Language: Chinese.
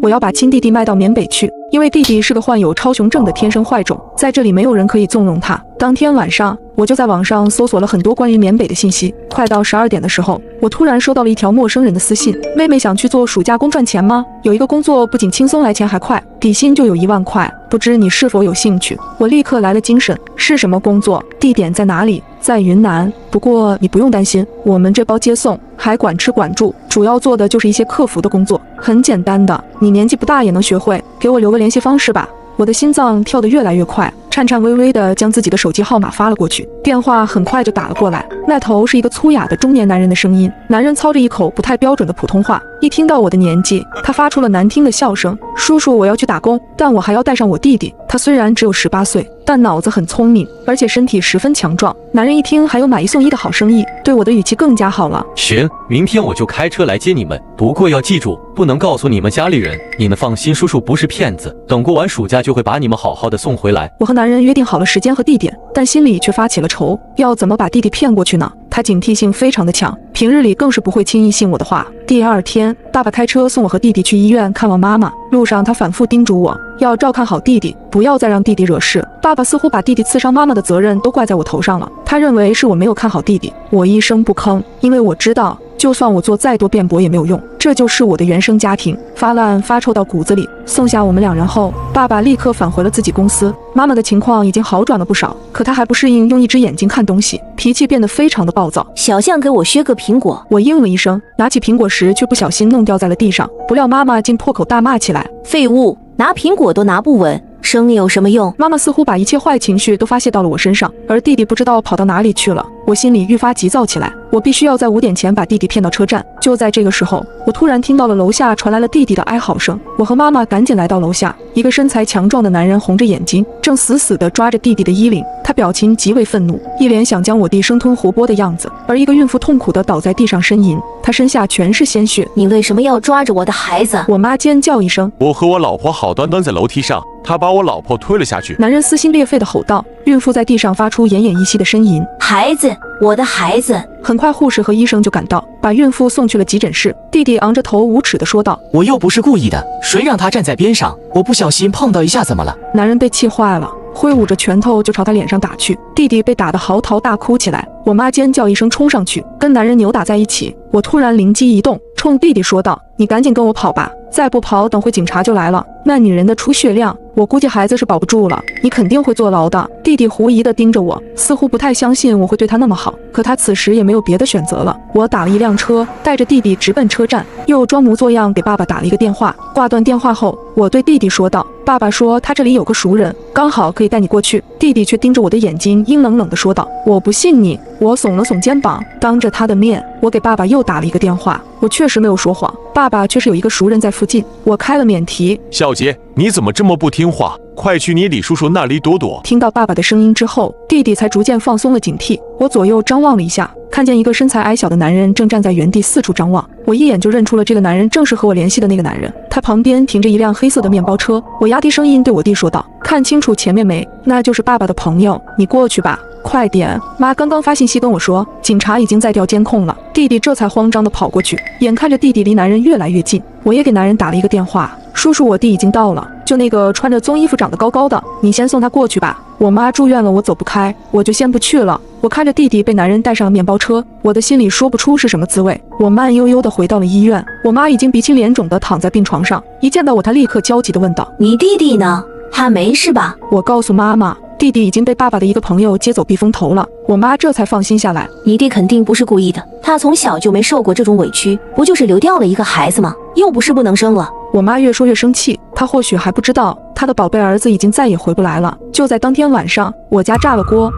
我要把亲弟弟卖到缅北去，因为弟弟是个患有超雄症的天生坏种，在这里没有人可以纵容他。当天晚上，我就在网上搜索了很多关于缅北的信息。快到12点的时候，我突然收到了一条陌生人的私信：妹妹想去做暑假工赚钱吗？有一个工作不仅轻松来钱还快，底薪就有1万块，不知你是否有兴趣？我立刻来了精神，是什么工作？地点在哪里？在云南。不过你不用担心，我们这包接送，还管吃管住，主要做的就是一些客服的工作，很简单的，你年纪不大也能学会。给我留个联系方式吧。我的心脏跳得越来越快，颤颤巍巍地将自己的手机号码发了过去，电话很快就打了过来。那头是一个粗哑的中年男人的声音，男人操着一口不太标准的普通话。一听到我的年纪，他发出了难听的笑声：叔叔，我要去打工，但我还要带上我弟弟。他虽然只有18岁，但脑子很聪明，而且身体十分强壮。男人一听还有买1送1的好生意，对我的语气更加好了。行，明天我就开车来接你们，不过要记住，不能告诉你们家里人。你们放心，叔叔不是骗子，等过完暑假就会把你们好好的送回来。我和男人约定好了时间和地点，但心里却发起了愁，要怎么把弟弟骗过去呢？他警惕性非常的强，平日里更是不会轻易信我的话。第2天，爸爸开车送我和弟弟去医院看望妈妈，路上他反复叮嘱我要照看好弟弟，不要再让弟弟惹事。爸爸似乎把弟弟刺伤妈妈的责任都怪在我头上了，他认为是我没有看好弟弟。我一声不吭，因为我知道就算我做再多辩驳也没有用，这就是我的原生家庭，发烂发臭到骨子里。送下我们2人后，爸爸立刻返回了自己公司。妈妈的情况已经好转了不少，可她还不适应用一只眼睛看东西，脾气变得非常的暴躁。小象，给我削个苹果。我应了一声，拿起苹果时却不小心弄掉在了地上，不料妈妈竟破口大骂起来：废物，拿苹果都拿不稳，生你有什么用？妈妈似乎把一切坏情绪都发泄到了我身上，而弟弟不知道跑到哪里去了。我心里愈发急躁起来，我必须要在5点前把弟弟骗到车站。就在这个时候，我突然听到了楼下传来了弟弟的哀嚎声。我和妈妈赶紧来到楼下，一个身材强壮的男人红着眼睛，正死死地抓着弟弟的衣领，他表情极为愤怒，一脸想将我弟生吞活剥的样子。而一个孕妇痛苦地倒在地上呻吟，她身下全是鲜血。你为什么要抓着我的孩子？我妈尖叫一声，我和我老婆好端端在楼梯上，他把我老婆推了下去。男人撕心裂肺地吼道。孕妇在地上发出奄奄一息的呻吟。孩子，我的孩子。很快护士和医生就赶到，把孕妇送去了急诊室。弟弟昂着头无耻地说道：我又不是故意的，谁让他站在边上，我不小心碰到一下怎么了？男人被气坏了，挥舞着拳头就朝他脸上打去。弟弟被打得嚎啕大哭起来。我妈尖叫一声冲上去，跟男人扭打在一起。我突然灵机一动，冲弟弟说道：你赶紧跟我跑吧，再不跑等会警察就来了。那女人的出血量，我估计孩子是保不住了，你肯定会坐牢的。弟弟狐疑地盯着我，似乎不太相信我会对他那么好，可他此时也没有别的选择了。我打了一辆车，带着弟弟直奔车站，又装模作样给爸爸打了一个电话。挂断电话后，我对弟弟说道：爸爸说他这里有个熟人，刚好可以带你过去。弟弟却盯着我的眼睛，阴冷冷地说道：我不信你。我耸了耸肩膀，当着他的面，我给爸爸又打了一个电话。我确实没有说谎，爸爸确实有一个熟人在附近。我开了免提：小杰，你怎么这么不听话？快去你李叔叔那里躲躲。听到爸爸的声音之后，弟弟才逐渐放松了警惕。我左右张望了一下，看见一个身材矮小的男人正站在原地四处张望。我一眼就认出了这个男人正是和我联系的那个男人，他旁边停着一辆黑色的面包车。我压低声音对我弟说道：看清楚前面没？那就是爸爸的朋友，你过去吧，快点。妈刚刚发信息跟我说，警察已经在调监控了。弟弟这才慌张地跑过去，眼看着弟弟离男人越来越近，我也给男人打了一个电话：叔叔，我弟已经到了，就那个穿着棕衣服长得高高的，你先送他过去吧。我妈住院了，我走不开，我就先不去了。我看着弟弟被男人带上了面包车，我的心里说不出是什么滋味。我慢悠悠地回到了医院，我妈已经鼻青脸肿地躺在病床上，一见到我，她立刻焦急地问道：你弟弟呢？他没事吧？我告诉妈妈，弟弟已经被爸爸的一个朋友接走避风头了。我妈这才放心下来。你弟肯定不是故意的，他从小就没受过这种委屈，不就是流掉了一个孩子吗？又不是不能生了。我妈越说越生气，她或许还不知道她的宝贝儿子已经再也回不来了。就在当天晚上，我家炸了锅，